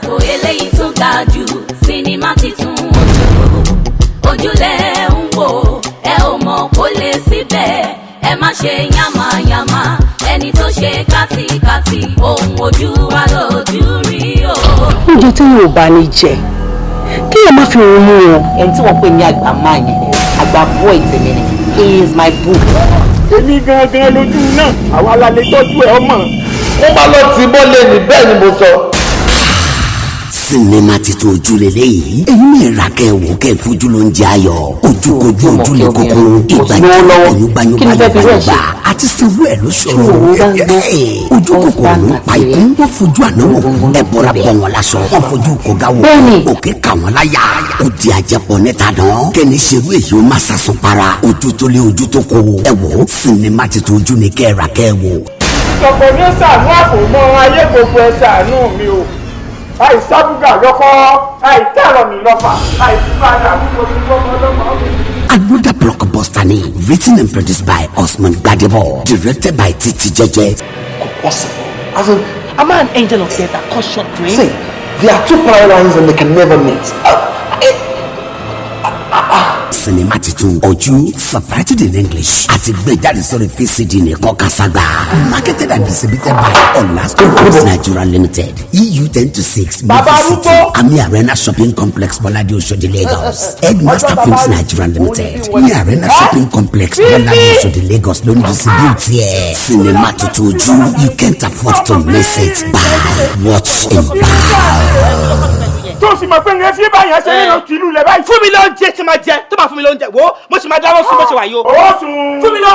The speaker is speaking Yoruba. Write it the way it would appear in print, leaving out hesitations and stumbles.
yàtọ̀ eléyìí tún ga jù sinimá titun ojúlẹ̀ ń wò ẹ ò mọ̀ kó lè síbẹ̀ ẹ má ṣe yàmàyàmà ẹni tó ṣe kátikàti ohun ojú wa lójú rí o. oúnjẹ tí yóò bá ní jẹ kí ẹ má fi òun mú wọn. ẹni tí wọ́n pè ní àgbà máa yẹn àgbà bọ́ ìtẹ̀mí ni he is my boo. èmi gangan lójú náà àwa la lè tọ́jú ẹ ọmọ. ó máa lọ tí bọ́lẹ̀ ní bẹ́ẹ̀ ni mo sọ. sinimá titun ojúlélẹ yìí èyí ní ìràkẹ́ wò kẹ́ fojú ló ń jẹ ayọ̀ ojúkojú ojúlé kókó ìgbàgbọ́gbà àti sanwó ẹ̀ ló ṣòro ojú kòkòrò ló ń pa ikú wọ́n fojú ànáwó ẹ̀bọ̀ra bọ̀ wọn lásán wọ́n fojú kọ̀gá wò òkè kà wọ́n láyà ó di àjẹpọ̀ níta dán kẹ́ni ṣerú èyí ó má sàsùn para ojú tó lé ojú tó kó ẹ wò sinimá titun ojú ni kẹ́ ìràkẹ́ wò. ìjọba ní sàánú àfòmọ́ ayé gbogbo ẹ ṣàánú mi o àìsábùgà lọ́kọ́ àìtẹ̀rọ̀ mi lọ́fà àìsípadà gbogbo ọmọlọ́mọ. Another blockbuster name written and produced by Osman Gbadebo, directed by Titi Jeje. Possible. As in, I'm an angel of death that caused short dreams. see, there are two power lines and they can never meet. Cinema titun Oju, subtitled in English, àti gbé jáde sórí VCD nìkan Kasagba. Marketed and distributed by Olasco Films Nigeria Limited. EU 10-6 Movie City, Ami Arena Shopping Complex, Bolade Oshodi, Lagos. Headmaster Films Nigeria Limited. Ami Arena Shopping Complex, Bolade Oshodi, Lagos. Ló ń distribute here. Cinema titun Oju, you can't afford to miss it. Buy, watch and buy. tó sì mọ̀ pé ń fi báyìí ṣe nínú tìlú lẹ̀ báyìí. fún mi lóúnjẹ tí máa jẹ tó máa fún mi lóúnjẹ wo mo sì máa dáwọ́ sí bó ṣe wà yìí o. ó sùn. fún mi lọ.